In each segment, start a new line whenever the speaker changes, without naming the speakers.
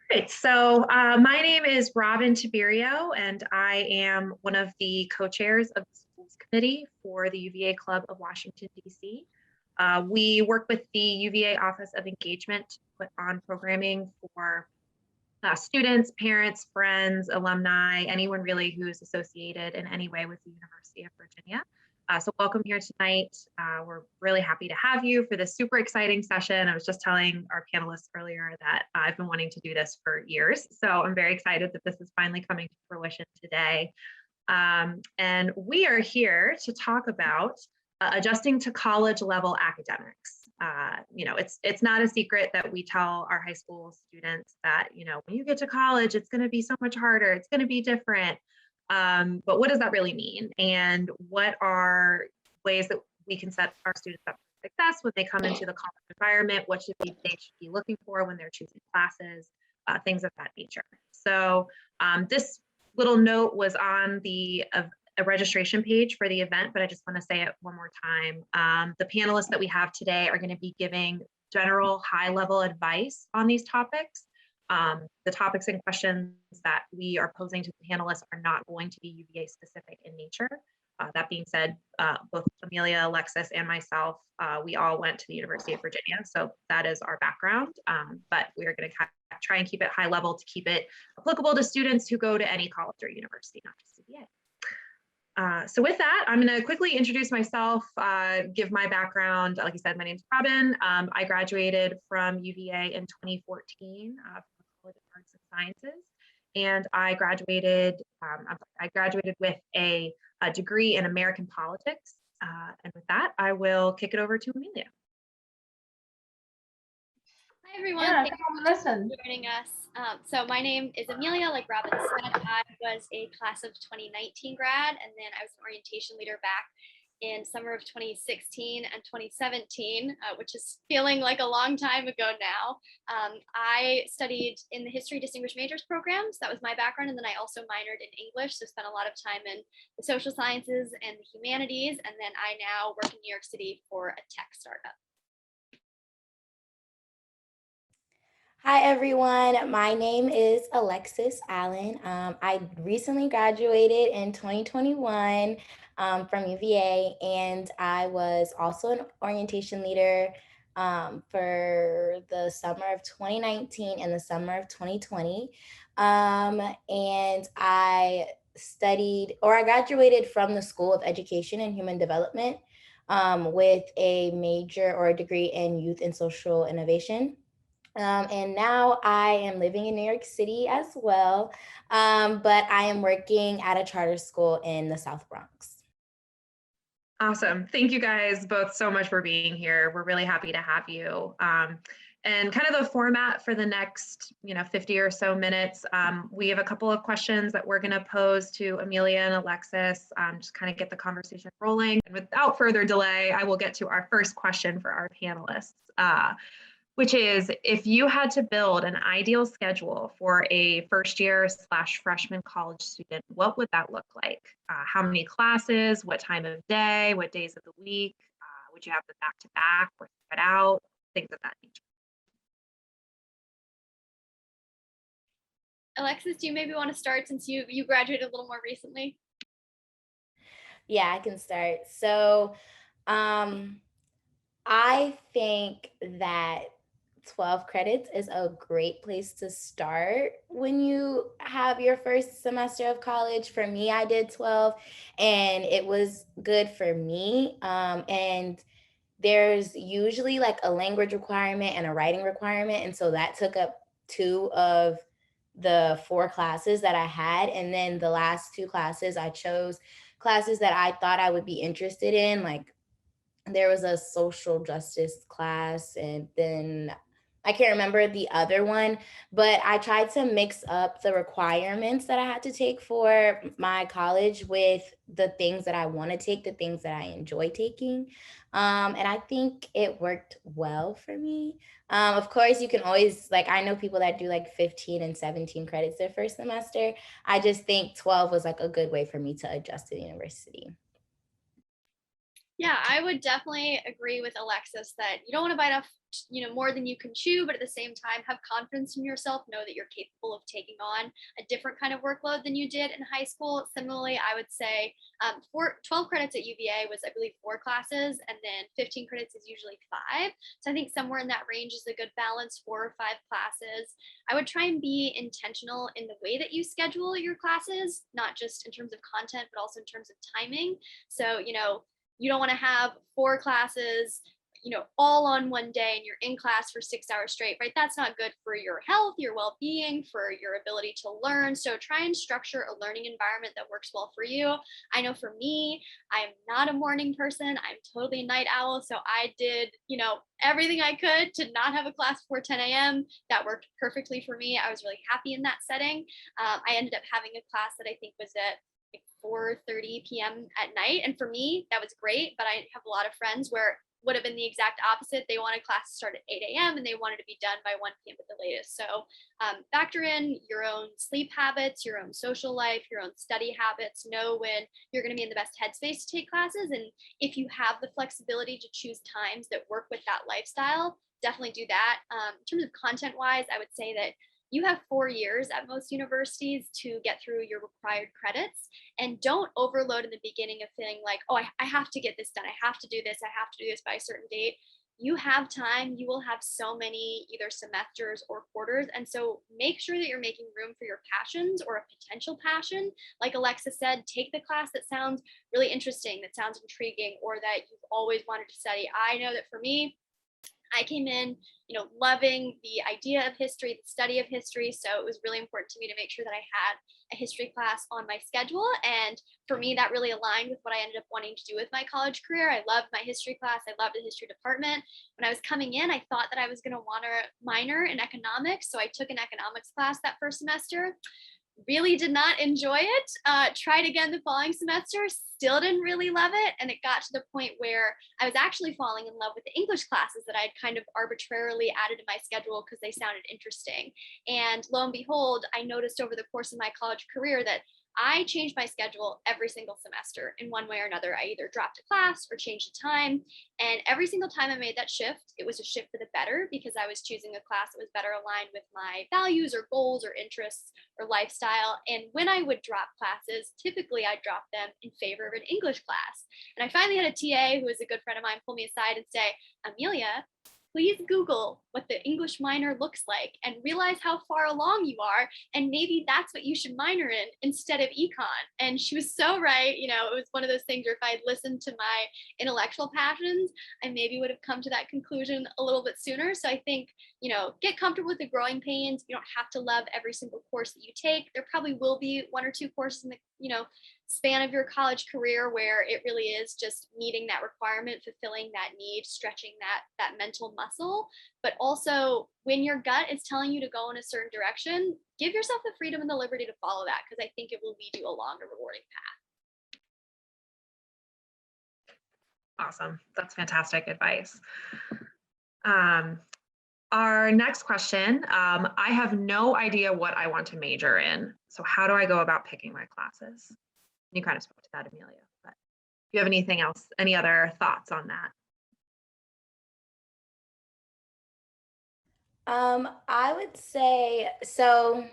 Great. So my name is Robin Tiberio, and I am one of the co-chairs of the schools committee for the UVA Club of Washington, D.C. We work with the UVA Office of Engagement to put on programming for students, parents, friends, alumni, anyone really who's associated in any way with the University of Virginia. So welcome here tonight. We're really happy to have you for this super exciting session. I was just telling our panelists earlier that I've been wanting to do this for years. So I'm very excited that this is finally coming to fruition today. And we are here to talk about adjusting to college level academics. It's not a secret that we tell our high school students that, when you get to college, it's going to be so much harder. It's going to be different. But what does that really mean? And what are ways that we can set our students up for success when they come into the college environment? What they should be looking for when they're choosing classes, things of that nature. So this little note was on the a registration page for the event, but I just want to say it one more time. The panelists that we have today are going to be giving general high-level advice on these topics. The topics and questions that we are posing to the panelists are not going to be UVA specific in nature. That being said, both Amelia, Alexis, and myself, we all went to the University of Virginia, so that is our background, but we are going to try and keep it high level to keep it applicable to students who go to any college or university, not just UVA. So with that, I'm going to quickly introduce myself, give my background. Like I said, my name's Robin. I graduated from UVA in 2014 from the College of Arts and Sciences, and I graduated with a degree in American politics. And with that, I will kick it over to Amelia.
Hi everyone, thank you for joining us. So my name is Amelia, like Robin said. I was a class of 2019 grad, and then I was an orientation leader back in summer of 2016 and 2017, which is feeling like a long time ago now. I studied in the History Distinguished Majors programs. That was my background, and then I also minored in English, so spent a lot of time in the social sciences and the humanities, and then I now work in New York City for a tech startup.
Hi, everyone. My name is Alexis Allen. I recently graduated in 2021 from UVA, and I was also an orientation leader for the summer of 2019 and the summer of 2020. And I graduated from the School of Education and Human Development with a major or a degree in youth and social innovation. And now I am living in New York City as well, but I am working at a charter school in the South Bronx.
Awesome. Thank you guys both so much for being here. We're really happy to have you. And kind of the format for the next 50 or so minutes, we have a couple of questions that we're going to pose to Amelia and Alexis, just kind of get the conversation rolling. And without further delay, I will get to our first question for our panelists. Which is, if you had to build an ideal schedule for a first year / freshman college student, what would that look like? How many classes, what time of day, what days of the week? Would you have them back to back or spread out? Things of that nature.
Alexis, do you maybe want to start since you graduated a little more recently?
Yeah, I can start. So I think that 12 credits is a great place to start when you have your first semester of college. For me, I did 12 and it was good for me. And there's usually like a language requirement and a writing requirement. And so that took up 2 of the 4 classes that I had. And then the last 2 classes, I chose classes that I thought I would be interested in. Like there was a social justice class, and then I can't remember the other one, but I tried to mix up the requirements that I had to take for my college with the things that I want to take, the things that I enjoy taking. And I think it worked well for me. Of course, you can always, like, I know people that do like 15 and 17 credits their first semester. I just think 12 was like a good way for me to adjust to the university.
Yeah, I would definitely agree with Alexis that you don't want to bite off, more than you can chew, but at the same time, have confidence in yourself. Know that you're capable of taking on a different kind of workload than you did in high school. Similarly, I would say 12 credits at UVA was, I believe, 4 classes, and then 15 credits is usually 5. So I think somewhere in that range is a good balance, 4 or 5 classes. I would try and be intentional in the way that you schedule your classes, not just in terms of content, but also in terms of timing. So, you don't want to have 4 classes, all on one day and you're in class for 6 hours straight, right? That's not good for your health, your well-being, for your ability to learn. So try and structure a learning environment that works well for you. I know for me, I'm not a morning person. I'm totally a night owl. So I did, everything I could to not have a class before 10 a.m. That worked perfectly for me. I was really happy in that setting. I ended up having a class that I think was at 4:30 p.m. at night. And for me, that was great. But I have a lot of friends where would have been the exact opposite. They wanted class to start at 8 a.m. and they wanted to be done by 1 p.m. at the latest. So factor in your own sleep habits, your own social life, your own study habits. Know when you're going to be in the best headspace to take classes. And if you have the flexibility to choose times that work with that lifestyle, definitely do that. In terms of content wise, I would say that you have 4 years at most universities to get through your required credits, and don't overload in the beginning of feeling like, oh, I have to get this done. I have to do this. I have to do this by a certain date. You have time. You will have so many either semesters or quarters. And so make sure that you're making room for your passions or a potential passion. Like Alexis said, take the class that sounds really interesting, that sounds intriguing, or that you've always wanted to study. I know that for me, I came in, loving the idea of history, the study of history. So it was really important to me to make sure that I had a history class on my schedule. And for me, that really aligned with what I ended up wanting to do with my college career. I loved my history class. I loved the history department. When I was coming in, I thought that I was going to want to minor in economics. So I took an economics class that first semester. Really did not enjoy it. Tried again the following semester, still didn't really love it. And it got to the point where I was actually falling in love with the English classes that I'd kind of arbitrarily added to my schedule because they sounded interesting. And lo and behold, I noticed over the course of my college career that I changed my schedule every single semester in one way or another. I either dropped a class or changed the time. And every single time I made that shift, it was a shift for the better because I was choosing a class that was better aligned with my values or goals or interests or lifestyle. And when I would drop classes, typically I'd drop them in favor of an English class. And I finally had a TA who was a good friend of mine pull me aside and say, Amelia, please Google what the English minor looks like and realize how far along you are. And maybe that's what you should minor in instead of econ. And she was so right. It was one of those things where if I had listened to my intellectual passions, I maybe would have come to that conclusion a little bit sooner. So I think, get comfortable with the growing pains. You don't have to love every single course that you take. There probably will be 1 or 2 courses in the, span of your college career where it really is just meeting that requirement, fulfilling that need, stretching that mental muscle. But also when your gut is telling you to go in a certain direction, give yourself the freedom and the liberty to follow that, because I think it will lead you along a rewarding path.
Awesome. That's fantastic advice. Our next question, I have no idea what I want to major in. So how do I go about picking my classes? You kind of spoke to that, Amelia, but do you have anything else, any other thoughts on that?
I would say, so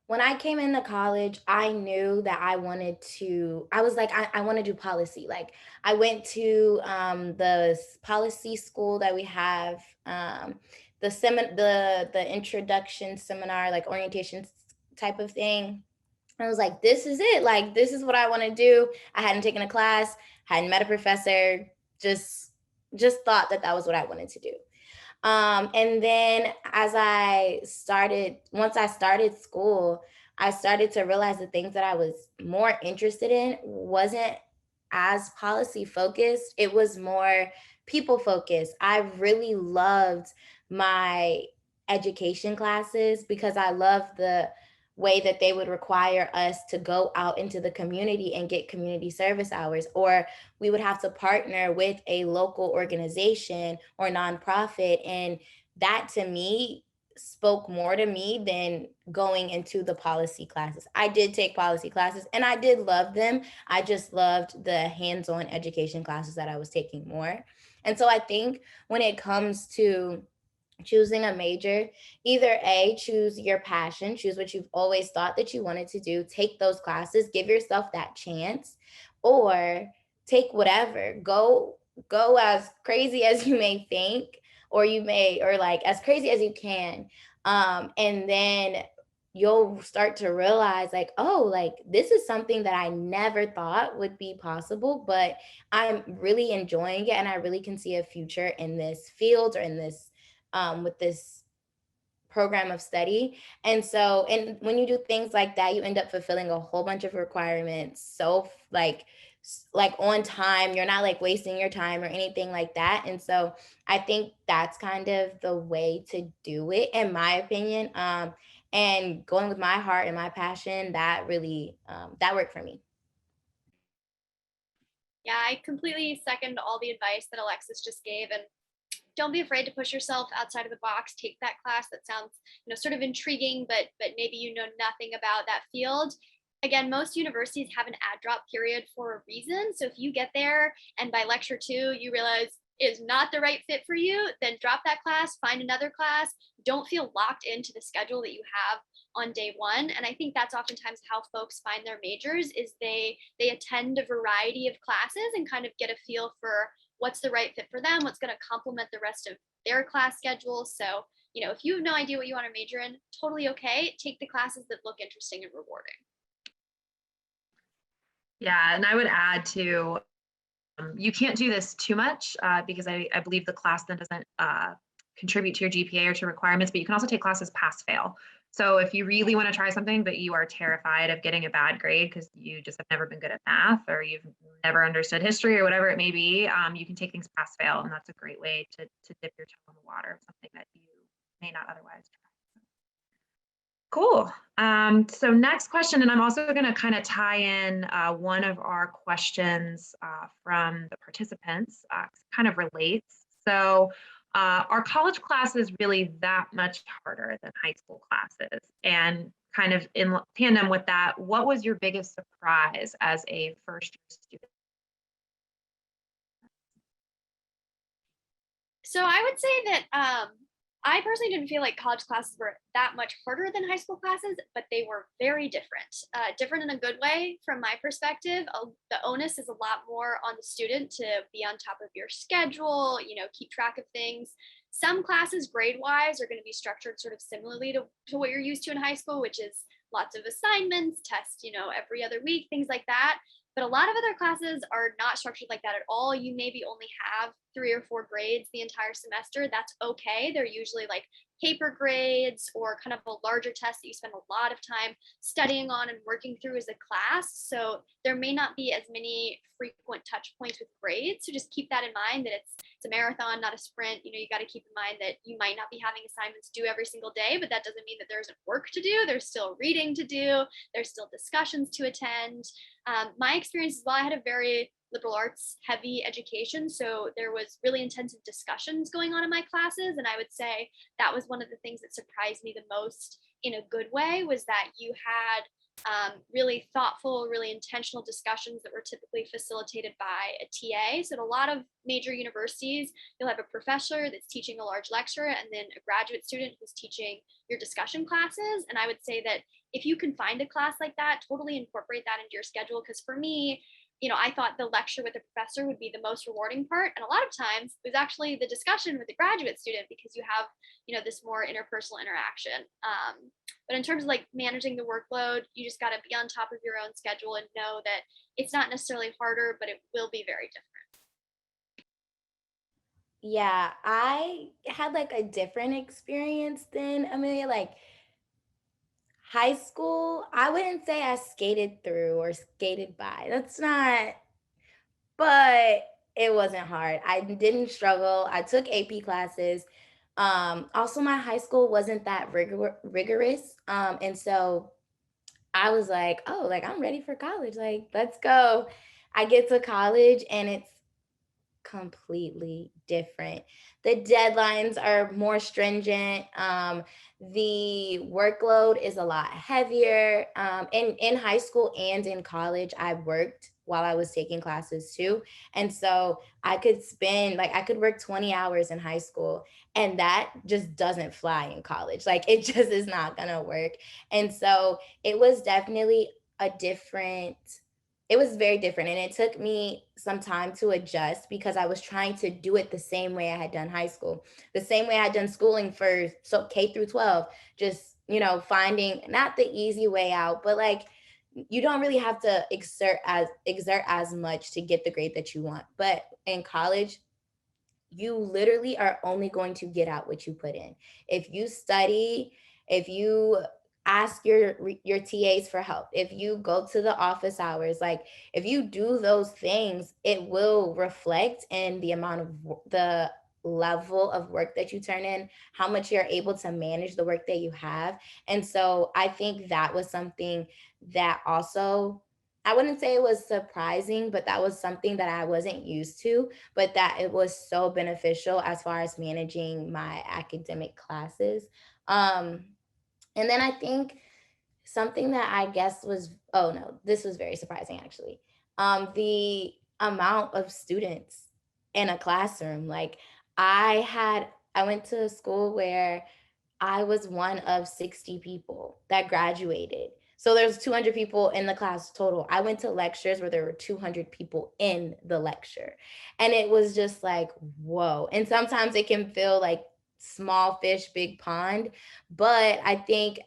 when I came into college, I knew that I was like, I want to do policy. Like I went to the policy school that we have, the introduction seminar, like orientation type of thing. I was like, this is it. Like, this is what I want to do. I hadn't taken a class, hadn't met a professor, just thought that was what I wanted to do. And then once I started school, I started to realize the things that I was more interested in wasn't as policy focused. It was more people focused. I really loved my education classes because I loved the way that they would require us to go out into the community and get community service hours, or we would have to partner with a local organization or nonprofit. And that to me spoke more to me than going into the policy classes. I did take policy classes and I did love them. I just loved the hands-on education classes that I was taking more. And so I think when it comes to choosing a major, either A, choose your passion, choose what you've always thought that you wanted to do, take those classes, give yourself that chance, or take whatever. Go as crazy as you may think, or like as crazy as you can. And then you'll start to realize like, oh, like this is something that I never thought would be possible, but I'm really enjoying it and I really can see a future in this field or in this with this program of study. And so, and when you do things like that, you end up fulfilling a whole bunch of requirements. So like on time, you're not like wasting your time or anything like that. And so I think that's kind of the way to do it, in my opinion. And going with my heart and my passion, that really, that worked for me.
Yeah, I completely second all the advice that Alexis just gave. And don't be afraid to push yourself outside of the box. Take that class that sounds, sort of intriguing, but maybe you know nothing about that field. Again, most universities have an add drop period for a reason. So if you get there and by lecture 2 you realize is not the right fit for you, then drop that class, find another class. Don't feel locked into the schedule that you have on day 1. And I think that's oftentimes how folks find their majors, is they attend a variety of classes and kind of get a feel for what's the right fit for them, what's going to complement the rest of their class schedule. So, if you have no idea what you want to major in, totally okay. Take the classes that look interesting and rewarding.
Yeah, and I would add to, you can't do this too much because I believe the class then doesn't contribute to your GPA or to requirements, but you can also take classes pass fail. So if you really want to try something, but you are terrified of getting a bad grade because you just have never been good at math or you've never understood history or whatever it may be, you can take things pass fail. And that's a great way to dip your toe in the water of something that you may not otherwise try. Cool. So next question, and I'm also going to kind of tie in one of our questions from the participants, kind of relates. So are college classes really that much harder than high school classes? And kind of in tandem with that, what was your biggest surprise as a first-year student?
So I would say that I personally didn't feel like college classes were that much harder than high school classes, but they were very different. Different in a good way from my perspective. The onus is a lot more on the student to be on top of your schedule, keep track of things. Some classes grade-wise are going to be structured sort of similarly to what you're used to in high school, which is lots of assignments, tests, every other week, things like that. But a lot of other classes are not structured like that at all. You maybe only have 3 or 4 grades the entire semester. That's okay. They're usually like paper grades or kind of a larger test that you spend a lot of time studying on and working through as a class. So there may not be as many frequent touch points with grades. So just keep that in mind, that it's a marathon, not a sprint. You got to keep in mind that you might not be having assignments due every single day, but that doesn't mean that there isn't work to do. There's still reading to do. There's still discussions to attend. My experience as well, I had a very liberal arts heavy education. So there was really intensive discussions going on in my classes. And I would say that was one of the things that surprised me the most in a good way, was that you had really thoughtful, really intentional discussions that were typically facilitated by a TA. So at a lot of major universities, you'll have a professor that's teaching a large lecture and then a graduate student who's teaching your discussion classes. And I would say that if you can find a class like that, totally incorporate that into your schedule. Because for me, I thought the lecture with the professor would be the most rewarding part. And a lot of times it was actually the discussion with the graduate student, because you have, this more interpersonal interaction. But in terms of like managing the workload, you just got to be on top of your own schedule and know that it's not necessarily harder, but it will be very different.
Yeah, I had like a different experience than Amelia. Like high school, I wouldn't say I skated through or skated by. That's not, but it wasn't hard. I didn't struggle. I took AP classes. Also, my high school wasn't that rigorous. And so I was like, oh, like I'm ready for college. Like, let's go. I get to college and completely different. The deadlines are more stringent. The workload is a lot heavier. In high school and in college, I worked while I was taking classes too. And so I could work 20 hours in high school, and that just doesn't fly in college. Like, it just is not gonna work. And so it was definitely it was very different. And it took me some time to adjust because I was trying to do it the same way I had done high school, the same way I had done schooling for K through 12, just, finding not the easy way out, but like, you don't really have to exert as much to get the grade that you want. But in college, you literally are only going to get out what you put in. If you study, if you ask your TAs for help, if you go to the office hours, like, if you do those things, it will reflect in the level of work that you turn in, how much you're able to manage the work that you have. And so I think that was something that also, I wouldn't say it was surprising, but that was something that I wasn't used to, but that it was so beneficial as far as managing my academic classes. And then I think something that I guess was, oh no, this was very surprising actually. The amount of students in a classroom. Like, I went to a school where I was one of 60 people that graduated. So there's 200 people in the class total. I went to lectures where there were 200 people in the lecture. And it was just like, whoa. And sometimes it can feel like small fish, big pond. But I think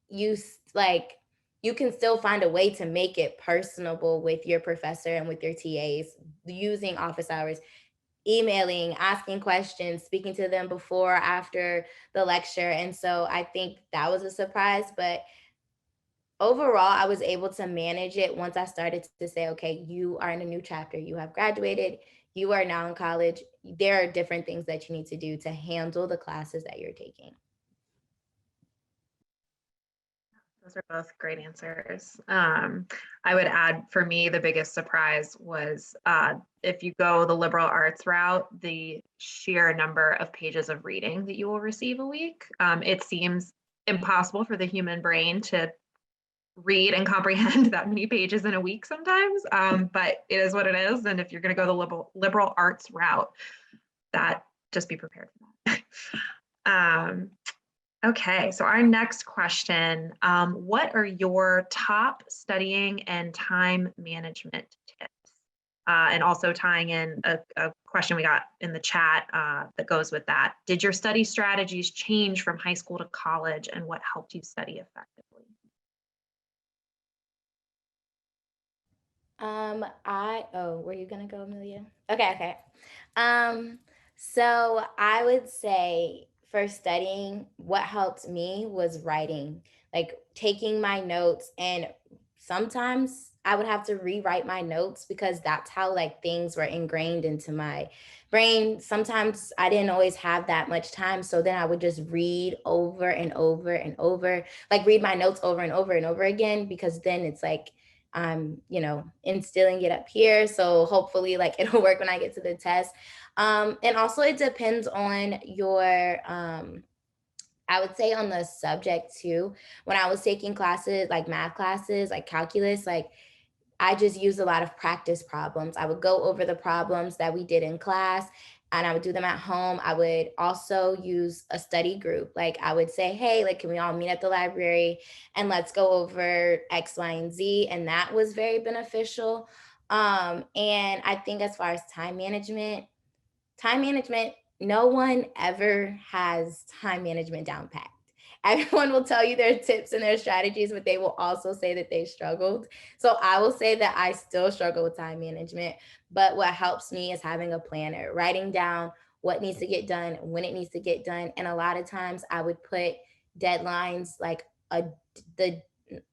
you like you can still find a way to make it personable with your professor and with your TAs using office hours, emailing, asking questions, speaking to them before or after the lecture. And so I think that was a surprise, but overall I was able to manage it once I started to say, okay, you are in a new chapter, you have graduated, you are now in college, there are different things that you need to do to handle the classes that you're taking.
Those are both great answers. I would add, for me, the biggest surprise was if you go the liberal arts route, the sheer number of pages of reading that you will receive a week. It seems impossible for the human brain to read and comprehend that many pages in a week sometimes, but it is what it is. And if you're going to go the liberal arts route, that just be prepared for that. Okay, so our next question, what are your top studying and time management tips? And also tying in a question we got in the chat that goes with that. Did your study strategies change from high school to college, and what helped you study effectively?
Were you gonna go, Amelia? Okay. So I would say for studying, what helped me was writing, like taking my notes, and sometimes I would have to rewrite my notes because that's how like things were ingrained into my brain. Sometimes I didn't always have that much time. So then I would just read over and over and over, like read my notes over and over and over again, because then it's like, I'm, instilling it up here. So hopefully like it'll work when I get to the test. And also it depends on your, I would say on the subject too. When I was taking classes, like math classes, like calculus, like I just used a lot of practice problems. I would go over the problems that we did in class and I would do them at home. I would also use a study group. Like I would say, hey, like, can we all meet at the library and let's go over X, Y, and Z? And that was very beneficial. And I think as far as time management, no one ever has time management down pat. Everyone will tell you their tips and their strategies, but they will also say that they struggled. So I will say that I still struggle with time management, but what helps me is having a planner, writing down what needs to get done, when it needs to get done. And a lot of times I would put deadlines like I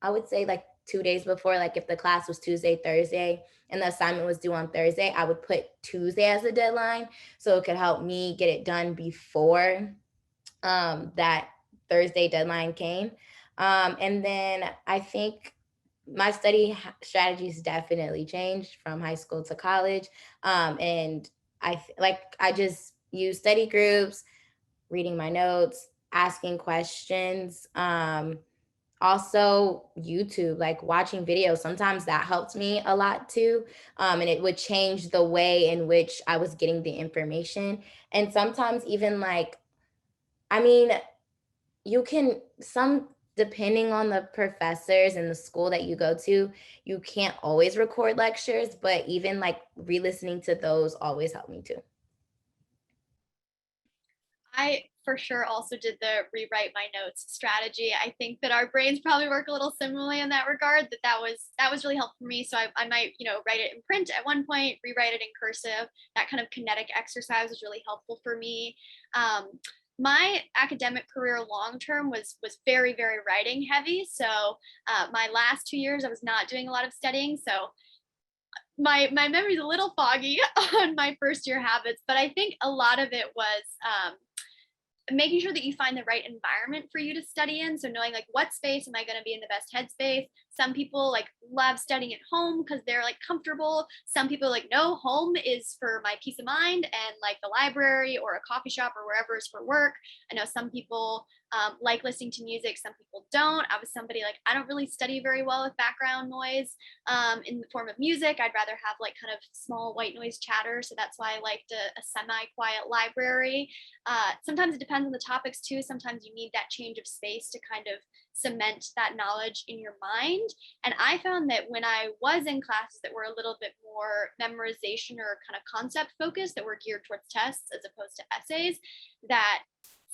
would say like 2 days before, like if the class was Tuesday, Thursday, and the assignment was due on Thursday, I would put Tuesday as a deadline. So it could help me get it done before that Thursday deadline came. And then I think my study strategies definitely changed from high school to college. And I just use study groups, reading my notes, asking questions. Also YouTube, like watching videos, sometimes that helped me a lot too. And it would change the way in which I was getting the information. And sometimes even like, I mean, depending on the professors and the school that you go to, you can't always record lectures, but even like re-listening to those always helped me too.
I for sure also did the rewrite my notes strategy. I think that our brains probably work a little similarly in that regard. That was really helpful for me. So I might, write it in print at one point, rewrite it in cursive. That kind of kinetic exercise was really helpful for me. My academic career long term was very, very writing heavy. So my last 2 years, I was not doing a lot of studying. So my memory is a little foggy on my first year habits, but I think a lot of it was making sure that you find the right environment for you to study in. So knowing like what space am I going to be in the best headspace. Some people like love studying at home because they're like comfortable. Some people are like, no, home is for my peace of mind, and like the library or a coffee shop or wherever is for work. I know some people like listening to music. Some people don't. I was somebody like, I don't really study very well with background noise in the form of music. I'd rather have like kind of small white noise chatter. So that's why I liked a semi-quiet library. Sometimes it depends on the topics too. Sometimes you need that change of space to kind of cement that knowledge in your mind. And I found that when I was in classes that were a little bit more memorization or kind of concept focused, that were geared towards tests as opposed to essays, that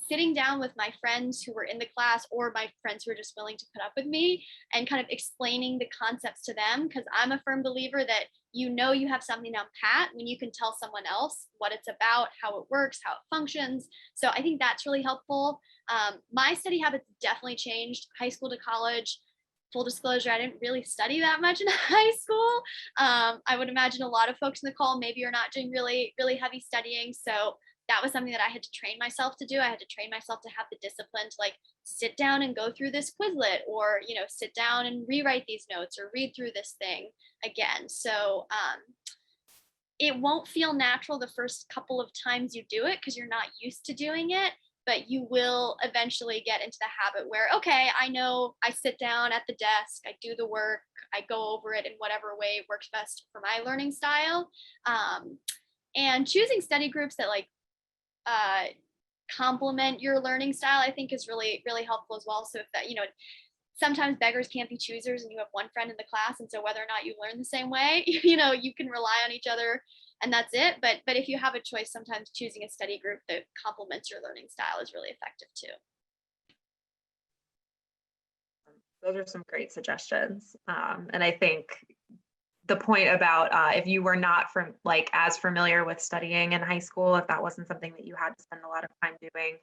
sitting down with my friends who were in the class or my friends who were just willing to put up with me and kind of explaining the concepts to them, because I'm a firm believer that you have something down pat when you can tell someone else what it's about, how it works, how it functions. So I think that's really helpful. My study habits definitely changed high school to college. Full disclosure, I didn't really study that much in high school. I would imagine a lot of folks in the call maybe are not doing really, really heavy studying. So that was something that I had to train myself to do. I had to train myself to have the discipline to like sit down and go through this Quizlet, or, sit down and rewrite these notes or read through this thing again. So it won't feel natural the first couple of times you do it because you're not used to doing it, but you will eventually get into the habit where, okay, I know I sit down at the desk, I do the work, I go over it in whatever way works best for my learning style. And choosing study groups that like complement your learning style, I think is really, really helpful as well. So if that, sometimes beggars can't be choosers and you have one friend in the class. And so whether or not you learn the same way, you can rely on each other and that's it. But if you have a choice, sometimes choosing a study group that complements your learning style is really effective too.
Those are some great suggestions. And I think the point about if you were not as familiar with studying in high school, if that wasn't something that you had to spend a lot of time doing,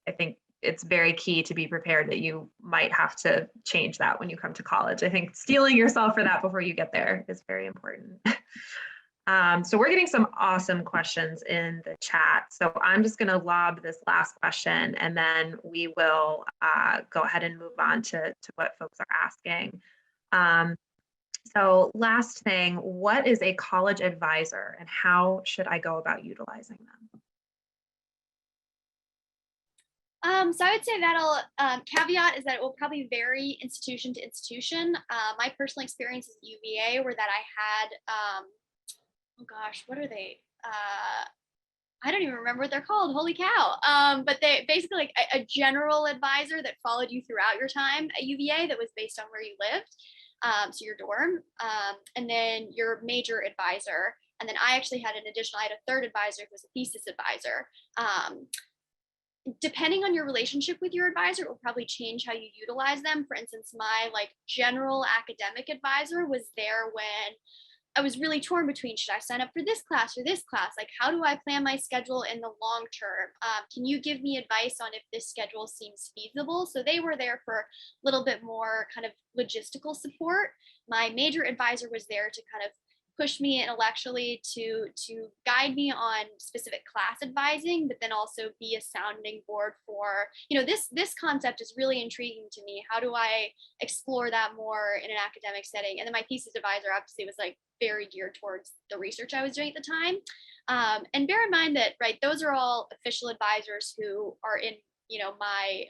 I think it's very key to be prepared that you might have to change that when you come to college. I think steeling yourself for that before you get there is very important. So we're getting some awesome questions in the chat. So I'm just going to lob this last question and then we will go ahead and move on to what folks are asking. So last thing, what is a college advisor and how should I go about utilizing them?
So I would say that'll caveat is that it will probably vary institution to institution. My personal experience is UVA, where that I had, oh gosh, what are they? I don't even remember what they're called. Holy cow. But they basically like a general advisor that followed you throughout your time at UVA that was based on where you lived. So your dorm, and then your major advisor. And then I actually had I had a third advisor who was a thesis advisor. Depending on your relationship with your advisor, it will probably change how you utilize them. For instance, my like general academic advisor was there when I was really torn between, should I sign up for this class or this class? Like, how do I plan my schedule in the long term? Can you give me advice on if this schedule seems feasible? So they were there for a little bit more kind of logistical support. My major advisor was there to kind of push me intellectually to guide me on specific class advising, but then also be a sounding board for, this concept is really intriguing to me. How do I explore that more in an academic setting? And then my thesis advisor obviously was like very geared towards the research I was doing at the time. And bear in mind that, right, those are all official advisors who are in, my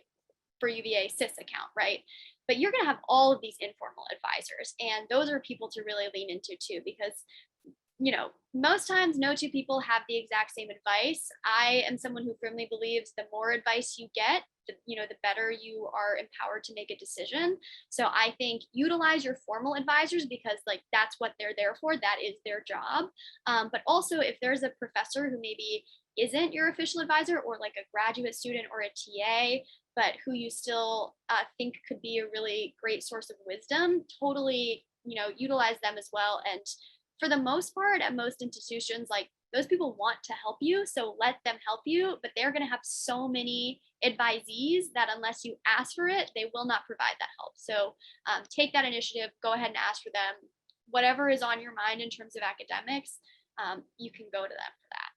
for UVA CIS account, right? But you're going to have all of these informal advisors, and those are people to really lean into too, because most times no two people have the exact same advice. I am someone who firmly believes the more advice you get, the better you are empowered to make a decision. So I think utilize your formal advisors, because like that's what they're there for. That is their job. But also if there's a professor who maybe isn't your official advisor, or like a graduate student or a TA, but who you still think could be a really great source of wisdom, totally, utilize them as well. And for the most part, at most institutions, like those people want to help you, so let them help you, but they're going to have so many advisees that unless you ask for it, they will not provide that help. So take that initiative, go ahead and ask for them. Whatever is on your mind in terms of academics, you can go to them for that.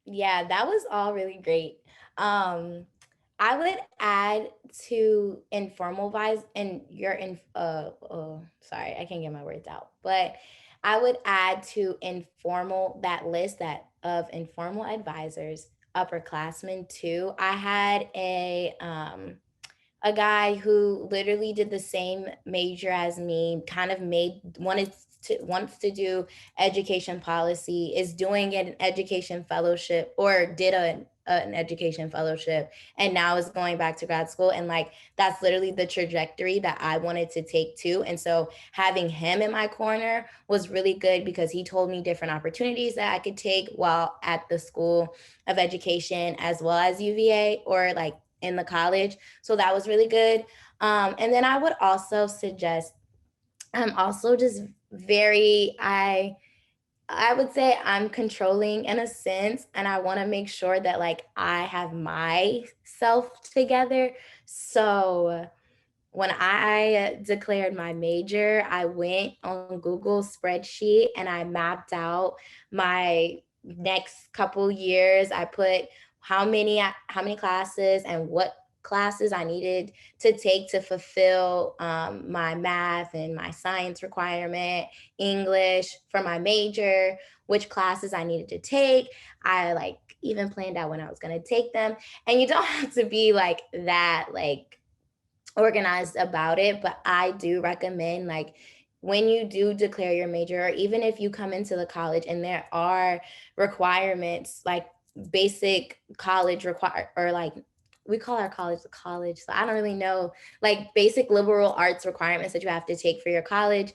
Yeah, that was all really great. I would add to informal vibes and sorry, I can't get my words out, but I would add to informal, that list that of informal advisors, upperclassmen too. I had a guy who literally did the same major as me, kind of wants to do education policy, is doing an education fellowship, or did an education fellowship, and now is going back to grad school. And like, that's literally the trajectory that I wanted to take too. And so having him in my corner was really good, because he told me different opportunities that I could take while at the School of Education, as well as UVA, or like in the college. So that was really good. And then I would also suggest, I'm also just I would say I'm controlling in a sense, and I want to make sure that like I have myself together. So when I declared my major, I went on Google spreadsheet and I mapped out my next couple years. I put how many classes and what classes I needed to take to fulfill my math and my science requirement, English for my major, which classes I needed to take. I like even planned out when I was going to take them. And you don't have to be like that, like organized about it, but I do recommend, like, when you do declare your major, or even if you come into the college and there are requirements like basic college or like, we call our college the college, so I don't really know, like basic liberal arts requirements that you have to take for your college,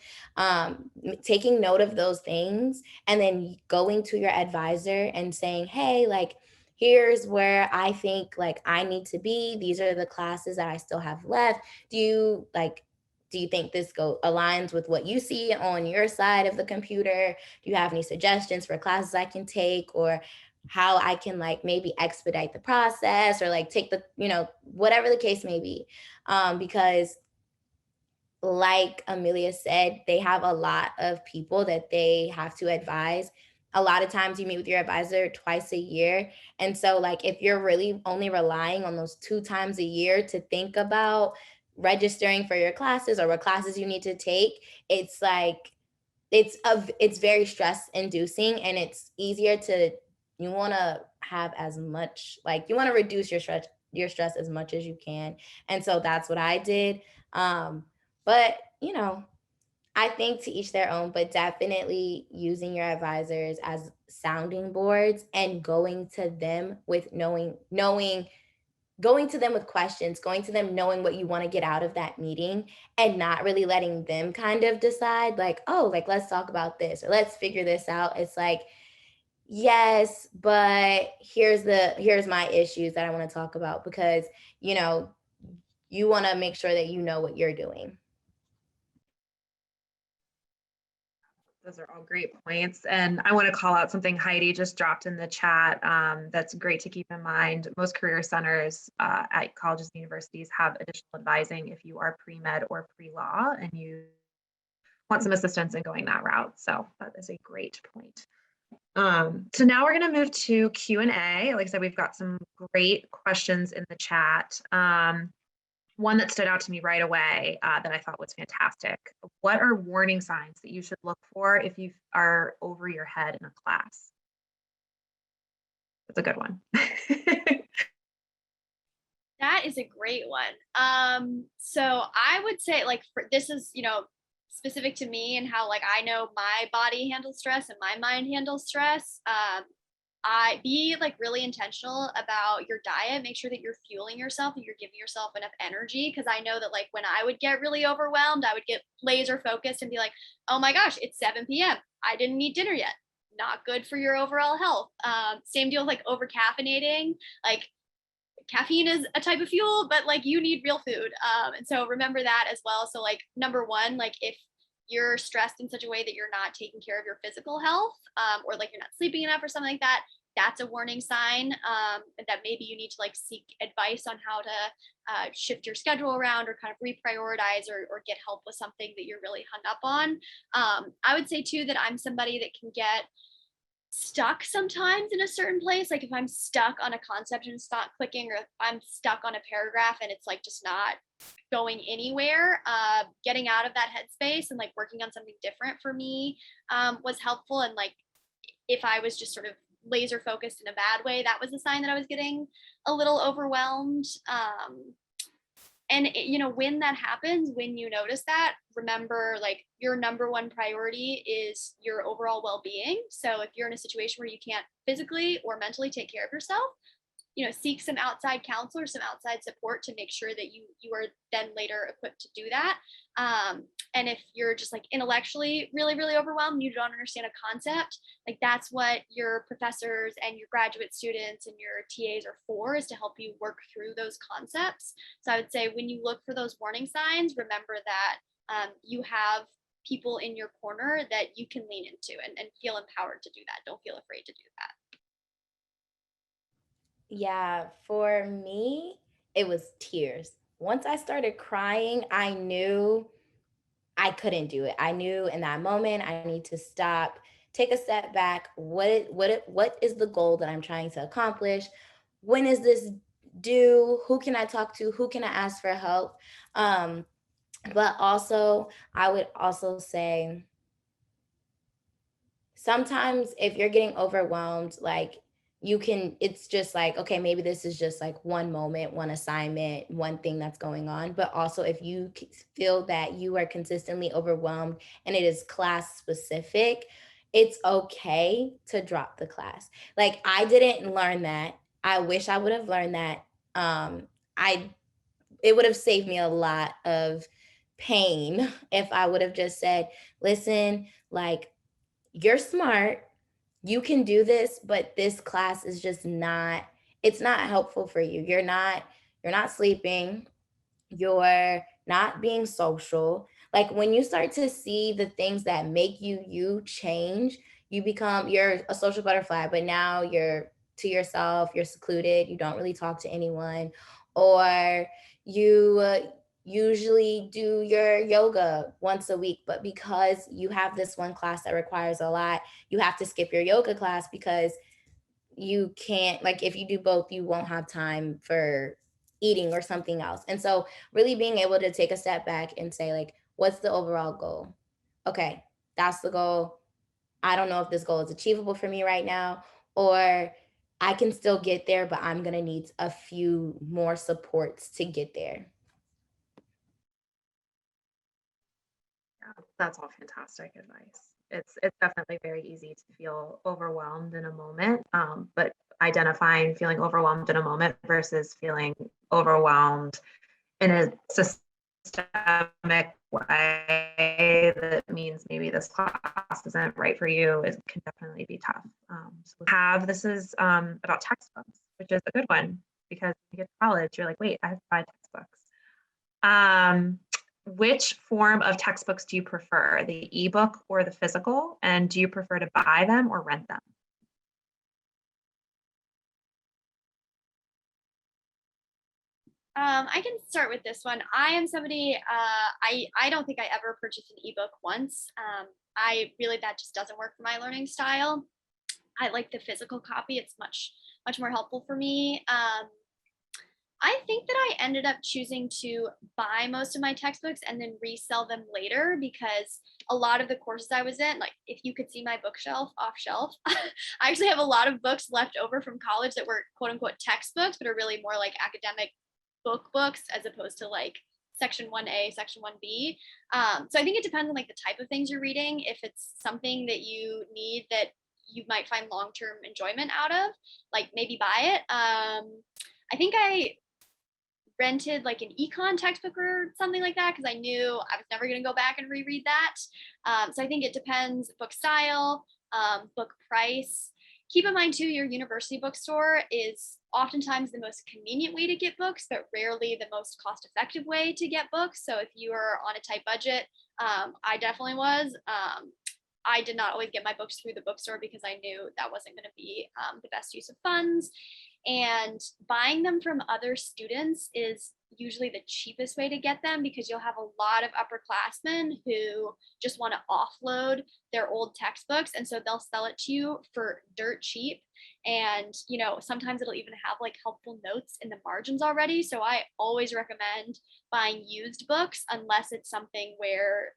taking note of those things and then going to your advisor and saying, hey, like, here's where I think like I need to be. These are the classes that I still have left. Do you think this aligns with what you see on your side of the computer? Do you have any suggestions for classes I can take, or how I can like maybe expedite the process, or like take the, whatever the case may be? Because like Amelia said, they have a lot of people that they have to advise. A lot of times you meet with your advisor twice a year. And so like, if you're really only relying on those 2 times a year to think about registering for your classes or what classes you need to take, it's like, it's very stress inducing, and it's easier to, you want to have as much, like, you want to reduce your stress as much as you can. And so that's what I did. But, I think to each their own, but definitely using your advisors as sounding boards and going to them with going to them with questions, going to them knowing what you want to get out of that meeting, and not really letting them kind of decide like, oh, like, let's talk about this or let's figure this out. It's like, yes, but here's my issues that I want to talk about, because, you want to make sure that you know what you're doing.
Those are all great points. And I want to call out something Heidi just dropped in the chat. That's great to keep in mind. Most career centers at colleges and universities have additional advising if you are pre-med or pre-law and you want some assistance in going that route. So that is a great point. So now we're going to move to Q&A. Like I said, we've got some great questions in the chat. One that stood out to me right away that I thought was fantastic. What are warning signs that you should look for if you are over your head in a class? That's a good one.
That is a great one. So I would say, like, this is, specific to me and how, like, I know my body handles stress and my mind handles stress. I be like really intentional about your diet. Make sure that you're fueling yourself and you're giving yourself enough energy. Cause I know that, like, when I would get really overwhelmed, I would get laser focused and be like, oh my gosh, it's 7 p.m. I didn't eat dinner yet. Not good for your overall health. Same deal with like over caffeinating. Like, caffeine is a type of fuel, but like you need real food. And so remember that as well. So like number one, like if you're stressed in such a way that you're not taking care of your physical health, or like you're not sleeping enough or something like that, that's a warning sign that maybe you need to like seek advice on how to shift your schedule around or kind of reprioritize or get help with something that you're really hung up on. I would say too that I'm somebody that can get stuck sometimes in a certain place. Like if I'm stuck on a concept and it's not clicking, or if I'm stuck on a paragraph and it's like just not going anywhere, getting out of that headspace and like working on something different for me was helpful. And like if I was just sort of laser focused in a bad way, that was a sign that I was getting a little overwhelmed. And when that happens, when you notice that, remember, like, your number one priority is your overall well-being. So if you're in a situation where you can't physically or mentally take care of yourself, seek some outside counsel or some outside support to make sure that you are then later equipped to do that. And if you're just like intellectually really, really overwhelmed, you don't understand a concept, like that's what your professors and your graduate students and your TAs are for, is to help you work through those concepts. So I would say when you look for those warning signs, remember that you have people in your corner that you can lean into and feel empowered to do that. Don't feel afraid to do that.
Yeah, for me, it was tears. Once I started crying, I knew I couldn't do it. I knew in that moment I need to stop, take a step back. What is the goal that I'm trying to accomplish? When is this due? Who can I talk to? Who can I ask for help? But also, I would also say sometimes if you're getting overwhelmed, like it's just like, okay, maybe this is just like one moment, one assignment, one thing that's going on. But also if you feel that you are consistently overwhelmed and it is class specific, it's okay to drop the class. Like, I didn't learn that. I wish I would have learned that. It would have saved me a lot of pain if I would have just said, listen, like, you're smart, you can do this, but this class is just it's not helpful for you. You're not sleeping, you're not being social. Like, when you start to see the things that make you change, you're a social butterfly, but now you're to yourself, you're secluded, you don't really talk to anyone, or you usually do your yoga once a week, but because you have this one class that requires a lot, you have to skip your yoga class because you can't, like, if you do both, you won't have time for eating or something else. And so really being able to take a step back and say, like, what's the overall goal? Okay, that's the goal. I don't know if this goal is achievable for me right now, or I can still get there, but I'm going to need a few more supports to get there.
Yeah, that's all fantastic advice. It's definitely very easy to feel overwhelmed in a moment, but identifying feeling overwhelmed in a moment versus feeling overwhelmed in a systemic way that means maybe this class isn't right for you, it can definitely be tough. This is about textbooks, which is a good one, because when you get to college, you're like, wait, I have to buy textbooks. Which form of textbooks do you prefer, the ebook or the physical? And do you prefer to buy them or rent them?
I can start with this one. I am somebody, I don't think I ever purchased an ebook once. That just doesn't work for my learning style. I like the physical copy. It's much more helpful for me. I think that I ended up choosing to buy most of my textbooks and then resell them later, because a lot of the courses I was in, like if you could see my bookshelf off shelf, I actually have a lot of books left over from college that were quote unquote textbooks, but are really more like academic book books as opposed to like section 1A, section 1B. So I think it depends on like the type of things you're reading. If it's something that you need that you might find long-term enjoyment out of, like maybe buy it. I think I rented like an econ textbook or something like that because I knew I was never going to go back and reread that. So I think it depends, book style, book price. Keep in mind too, your university bookstore is oftentimes the most convenient way to get books, but rarely the most cost-effective way to get books. So if you are on a tight budget, I definitely was. I did not always get my books through the bookstore because I knew that wasn't going to be the best use of funds. And buying them from other students is usually the cheapest way to get them, because you'll have a lot of upperclassmen who just want to offload their old textbooks. And so they'll sell it to you for dirt cheap. And, sometimes it'll even have like helpful notes in the margins already. So I always recommend buying used books unless it's something where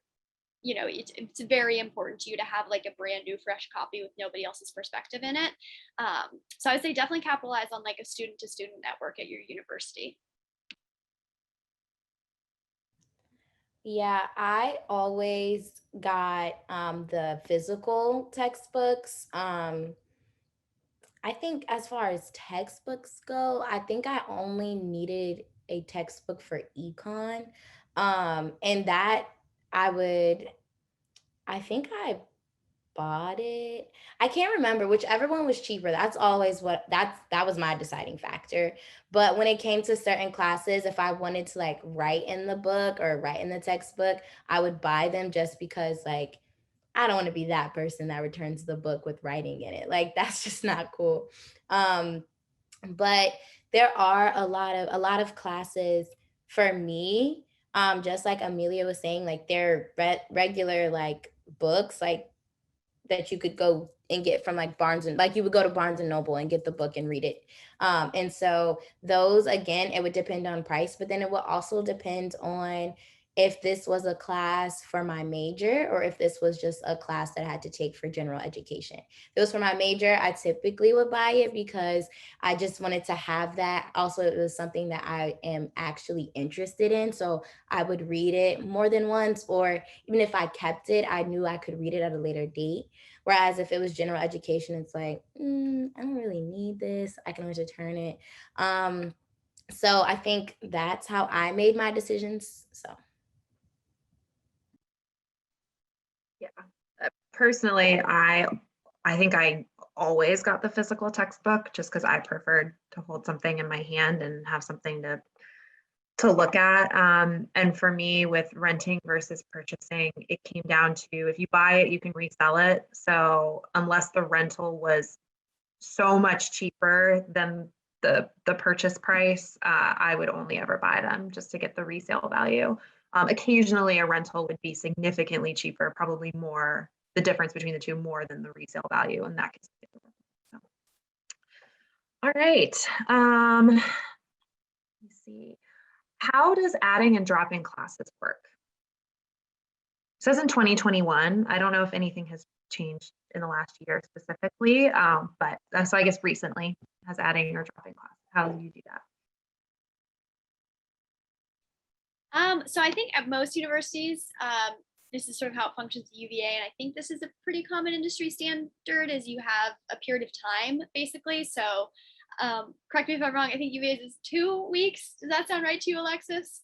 it's very important to you to have like a brand new fresh copy with nobody else's perspective in it. So I would say definitely capitalize on like a student to student network at your university.
Yeah, I always got the physical textbooks. I think as far as textbooks go, I think I only needed a textbook for econ. And that I think I bought it. I can't remember, whichever one was cheaper. That's always that was my deciding factor. But when it came to certain classes, if I wanted to like write in the book or write in the textbook, I would buy them just because like I don't want to be that person that returns the book with writing in it. Like that's just not cool. But there are a lot of classes for me, just like Amelia was saying, like they're regular like books like that you could go and get from like you would go to Barnes and Noble and get the book and read it. And so those, again, it would depend on price, but then it will also depend on if this was a class for my major or if this was just a class that I had to take for general education. If it was for my major, I typically would buy it because I just wanted to have that. Also, it was something that I am actually interested in. So I would read it more than once, or even if I kept it, I knew I could read it at a later date. Whereas if it was general education, it's like, I don't really need this. I can always return it. So I think that's how I made my decisions. So.
Yeah. Personally, I think I always got the physical textbook just because I preferred to hold something in my hand and have something to look at. And for me, with renting versus purchasing, it came down to if you buy it, you can resell it. So unless the rental was so much cheaper than the purchase price, I would only ever buy them just to get the resale value. Occasionally, a rental would be significantly cheaper, probably more, the difference between the two more than the resale value, and that gets. So. All right. Let's see. How does adding and dropping classes work? It says in 2021. I don't know if anything has changed in the last year specifically, but so I guess recently has adding or dropping classes. How do you do that?
So I think at most universities, this is sort of how it functions at UVA, and I think this is a pretty common industry standard, is you have a period of time, basically. So correct me if I'm wrong, I think UVA is 2 weeks. Does that sound right to you, Alexis?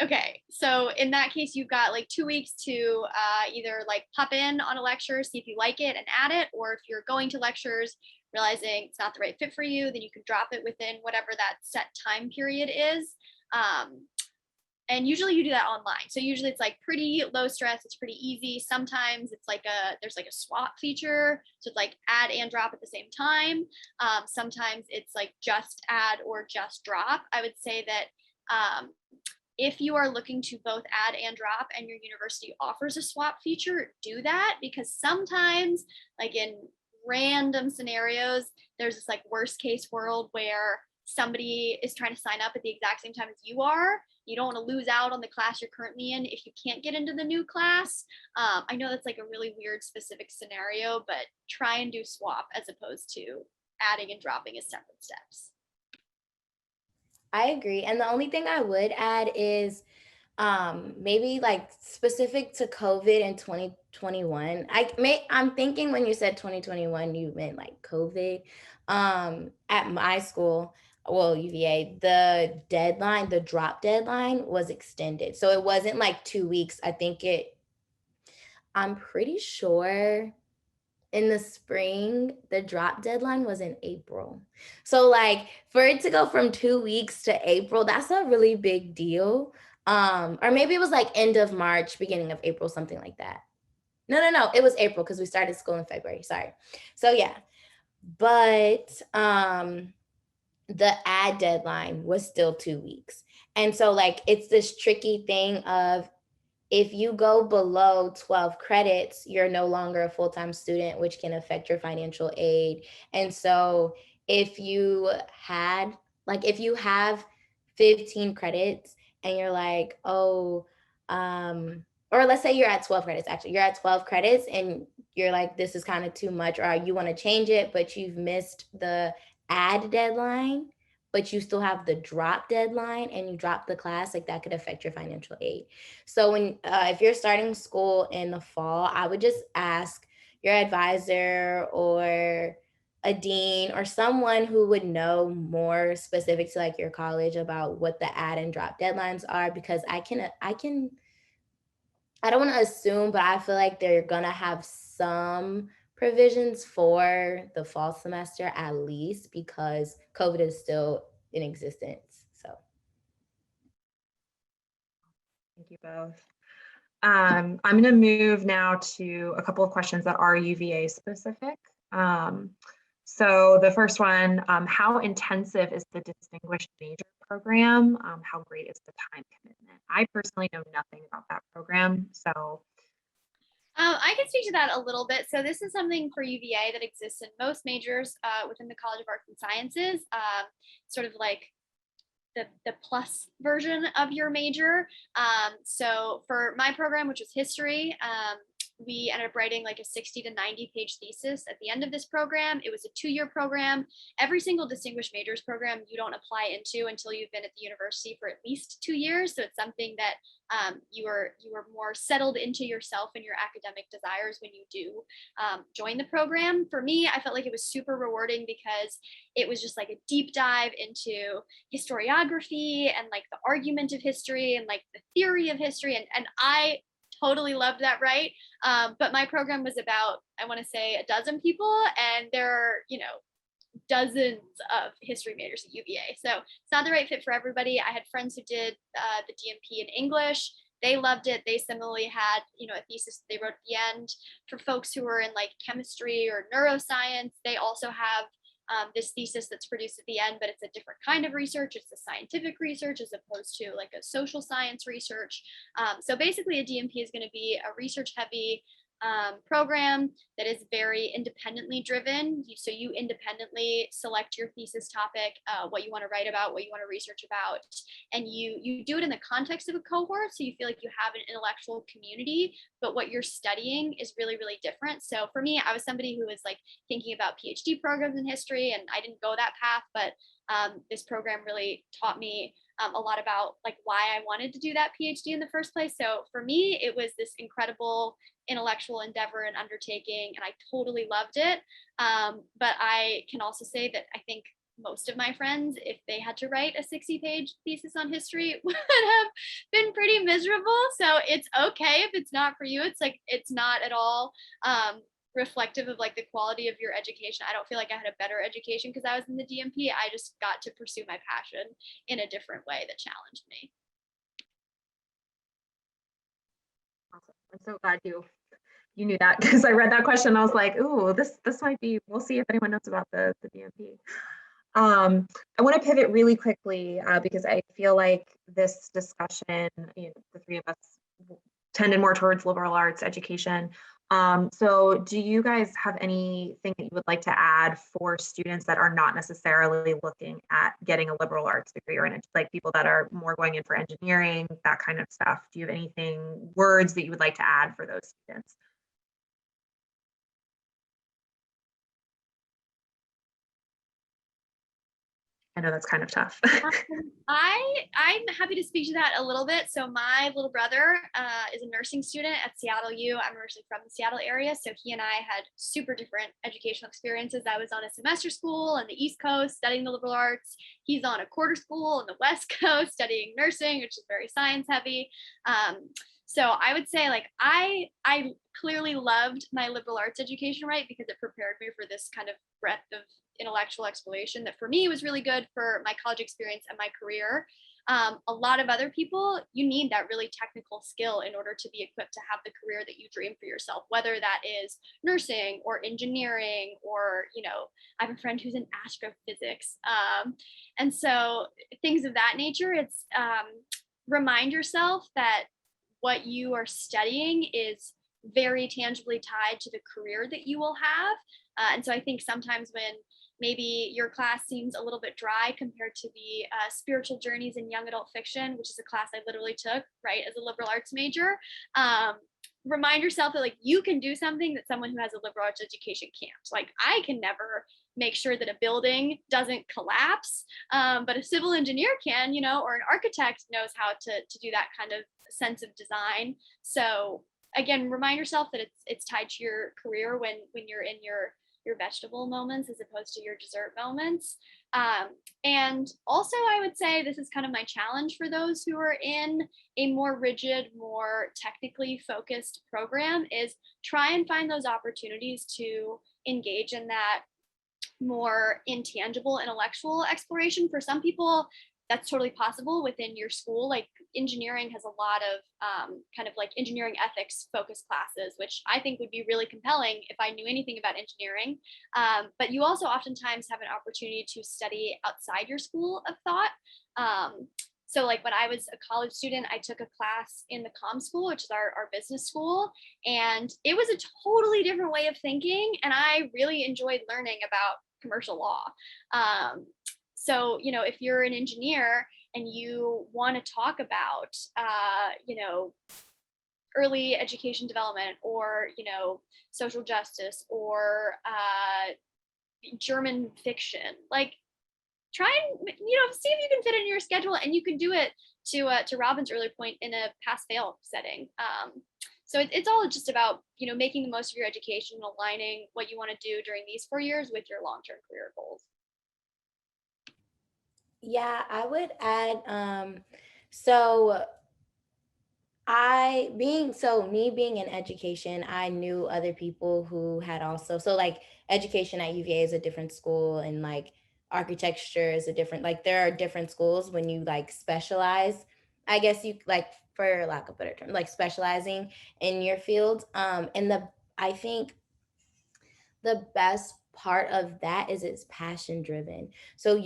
Okay, so in that case, you've got like 2 weeks to either like pop in on a lecture, see if you like it and add it, or if you're going to lectures, realizing it's not the right fit for you, then you can drop it within whatever that set time period is. and usually you do that online. So usually it's like pretty low stress. It's pretty easy. Sometimes it's like there's like a swap feature. So it's like add and drop at the same time. Sometimes it's like just add or just drop. I would say that if you are looking to both add and drop and your university offers a swap feature, do that, because sometimes like in random scenarios, there's this like worst case world where somebody is trying to sign up at the exact same time as you are. You don't want to lose out on the class you're currently in if you can't get into the new class. I know that's like a really weird specific scenario, but try and do swap as opposed to adding and dropping as separate steps.
I agree. And the only thing I would add is maybe like specific to COVID in 2021. I'm thinking when you said 2021, you meant like COVID. At my school, well, UVA, the drop deadline was extended. So it wasn't like 2 weeks. I'm pretty sure in the spring, the drop deadline was in April. So like for it to go from 2 weeks to April, that's a really big deal. Or maybe it was like end of March, beginning of April, something like that. No, it was April because we started school in February. Sorry. So yeah, but the ad deadline was still 2 weeks. And so like it's this tricky thing of if you go below 12 credits, you're no longer a full-time student, which can affect your financial aid. And so if you have 15 credits and you're like, or let's say you're at 12 credits, actually, you're at 12 credits and you're like, this is kind of too much, or you want to change it, but you've missed the ad deadline, but you still have the drop deadline and you drop the class, like that could affect your financial aid. So if you're starting school in the fall, I would just ask your advisor or a dean or someone who would know more specific to like your college about what the add and drop deadlines are, because I don't want to assume, but I feel like they're gonna have some provisions for the fall semester at least, because COVID is still in existence. So
thank you both. I'm going to move now to a couple of questions that are UVA specific. So the first one, how intensive is the distinguished major program? How great is the time commitment? I personally know nothing about that program, so.
I can speak to that a little bit. So this is something for UVA that exists in most majors within the College of Arts and Sciences, sort of like the plus version of your major. So for my program, which was history, we ended up writing like a 60 to 90 page thesis at the end of this program. It was a 2-year program. Every single distinguished majors program you don't apply into until you've been at the university for at least 2 years. So it's something that you are more settled into yourself and your academic desires when you do join the program. For me, I felt like it was super rewarding because it was just like a deep dive into historiography and like the argument of history and like the theory of history. And I totally loved that, right? But my program was about, I want to say, a dozen people, and there are, dozens of history majors at UVA. So it's not the right fit for everybody. I had friends who did the DMP in English. They loved it. They similarly had, a thesis they wrote at the end. For folks who are in like chemistry or neuroscience, they also have this thesis that's produced at the end, but it's a different kind of research. It's a scientific research as opposed to like a social science research. So basically a DMP is going to be a research heavy program that is very independently driven. So you independently select your thesis topic, what you want to write about, what you want to research about, and you do it in the context of a cohort. So you feel like you have an intellectual community, but what you're studying is really, really different. So for me, I was somebody who was like thinking about PhD programs in history, and I didn't go that path, but this program really taught me a lot about like why I wanted to do that PhD in the first place. So for me, it was this incredible intellectual endeavor and undertaking, and I totally loved it. But I can also say that I think most of my friends, if they had to write a 60-page thesis on history, would have been pretty miserable. So it's okay if it's not for you. It's like, it's not at all reflective of like the quality of your education. I don't feel like I had a better education because I was in the DMP. I just got to pursue my passion in a different way that challenged me.
I'm so glad you knew that, because I read that question. I was like, ooh, this might be, we'll see if anyone knows about the BMP. I want to pivot really quickly because I feel like this discussion, the three of us tended more towards liberal arts education. So do you guys have anything that you would like to add for students that are not necessarily looking at getting a liberal arts degree, or like people that are more going in for engineering, that kind of stuff? Do you have anything, words that you would like to add for those students? I know that's kind of tough.
I'm happy to speak to that a little bit. So my little brother is a nursing student at Seattle U. I'm originally from the Seattle area, so he and I had super different educational experiences. I was on a semester school on the East Coast studying the liberal arts. He's on a quarter school on the West Coast studying nursing, which is very science heavy. So I would say, like, I clearly loved my liberal arts education, right? Because it prepared me for this kind of breadth of intellectual exploration that for me was really good for my college experience and my career. A lot of other people, you need that really technical skill in order to be equipped to have the career that you dream for yourself, whether that is nursing or engineering, or, I have a friend who's in astrophysics. And so things of that nature, it's remind yourself that what you are studying is very tangibly tied to the career that you will have. And so I think sometimes when maybe your class seems a little bit dry compared to the spiritual journeys in young adult fiction, which is a class I literally took, right, as a liberal arts major, remind yourself that, like, you can do something that someone who has a liberal arts education can't. Like, I can never make sure that a building doesn't collapse, but a civil engineer can, or an architect knows how to do that kind of sense of design. So again, remind yourself that it's tied to your career when you're in your vegetable moments as opposed to your dessert moments. And also, I would say this is kind of my challenge for those who are in a more rigid, more technically focused program, is try and find those opportunities to engage in that more intangible intellectual exploration. For some people, that's totally possible within your school. Like, engineering has a lot of kind of like engineering ethics focused classes, which I think would be really compelling if I knew anything about engineering. But you also oftentimes have an opportunity to study outside your school of thought. So like when I was a college student, I took a class in the comm school, which is our business school. And it was a totally different way of thinking. And I really enjoyed learning about commercial law. So, if you're an engineer and you want to talk about, early education development, or, social justice, or German fiction, like, try and, see if you can fit it in your schedule, and you can do it, to Robin's earlier point, in a pass-fail setting. So it's all just about, making the most of your education and aligning what you want to do during these 4 years with your long-term career goals.
Yeah, I would add, me being in education, I knew other people who had also, so like education at UVA is a different school, and like architecture is a different, like there are different schools when you like specialize, I guess you like, for lack of a better term, like specializing in your field. I think the best part of that is it's passion driven. So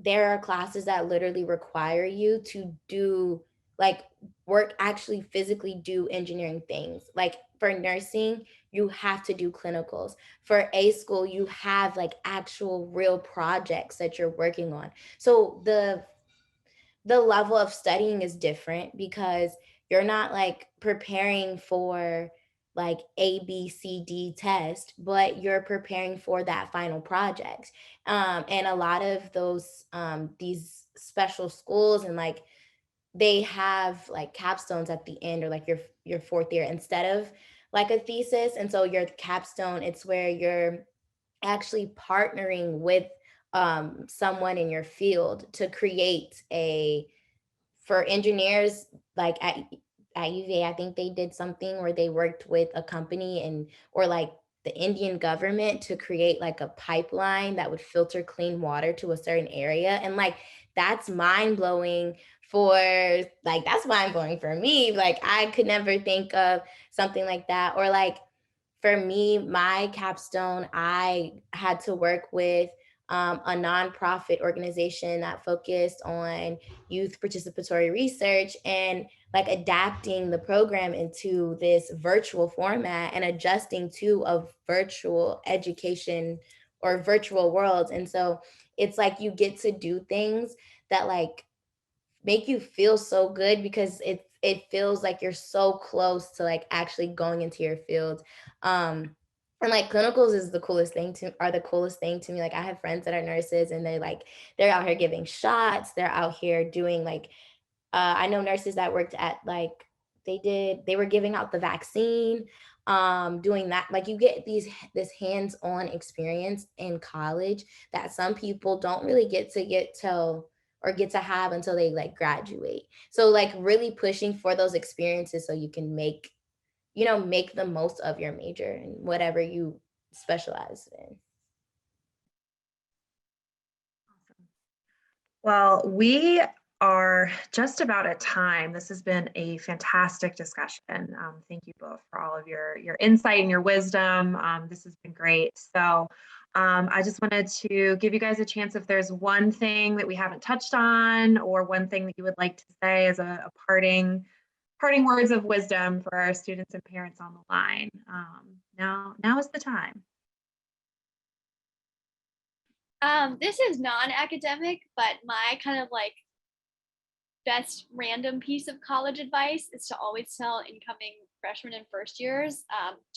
there are classes that literally require you to do like work, actually physically do engineering things. Like for nursing, you have to do clinicals. For A school, you have like actual real projects that you're working on. So the level of studying is different, because you're not like preparing for like ABCD test, but you're preparing for that final project. And a lot of those these special schools, and like they have like capstones at the end, or like your fourth year, instead of like a thesis. And so your capstone, it's where you're actually partnering with someone in your field to create for engineers, like at UVA, I think they did something where they worked with a company, or like the Indian government to create like a pipeline that would filter clean water to a certain area. And like, that's mind blowing that's mind blowing for me. Like, I could never think of something like that. Or like, for me, my capstone, I had to work with a nonprofit organization that focused on youth participatory research and like adapting the program into this virtual format and adjusting to a virtual education or virtual world. And so it's like you get to do things that like make you feel so good because it feels like you're so close to like actually going into your field. And like clinicals is the coolest thing to me. Like, I have friends that are nurses and they're out here giving shots, they're out here doing like I know nurses that worked at like they were giving out the vaccine, doing that. Like, you get this hands-on experience in college that some people don't really get to have until they like graduate. So like really pushing for those experiences so you can make the most of your major and whatever you specialize in.
Well, we are just about at time. This has been a fantastic discussion. Thank you both for all of your insight and your wisdom. This has been great. So I just wanted to give you guys a chance if there's one thing that we haven't touched on or one thing that you would like to say as a parting words of wisdom for our students and parents on the line. Now is the time.
This is non-academic, but my kind of like best random piece of college advice is to always tell incoming freshmen and first years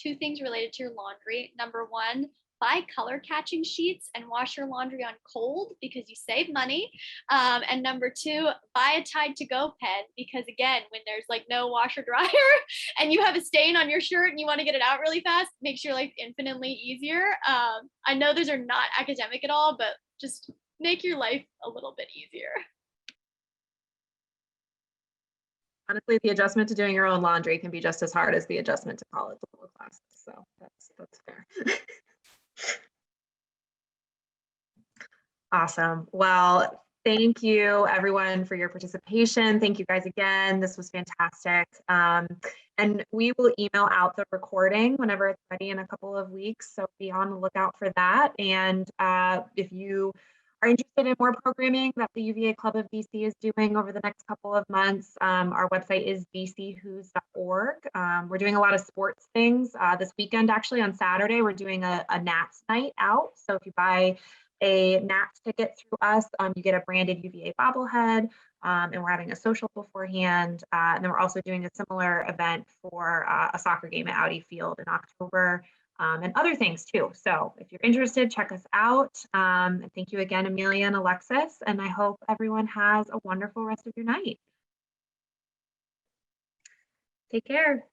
2 things related to your laundry. Number 1, buy color catching sheets and wash your laundry on cold because you save money. And number 2, buy a Tide to Go pen because, again, when there's like no washer dryer and you have a stain on your shirt and you want to get it out really fast, it makes your life infinitely easier. I know those are not academic at all, but just make your life a little bit easier.
Honestly, the adjustment to doing your own laundry can be just as hard as the adjustment to college level classes. So that's fair. Awesome. Well, thank you everyone for your participation. Thank you guys again. This was fantastic. And we will email out the recording whenever it's ready in a couple of weeks. So be on the lookout for that. And if you are interested in more programming that the UVA Club of DC is doing over the next couple of months, our website is dchoo's.org. We're doing a lot of sports things. This weekend, actually, on Saturday, we're doing a Nats night out. So if you buy a Nats ticket through us, you get a branded UVA bobblehead, and we're having a social beforehand. And then we're also doing a similar event for a soccer game at Audi Field in October, and other things too. So if you're interested, check us out. And thank you again, Amelia and Alexis. And I hope everyone has a wonderful rest of your night. Take care.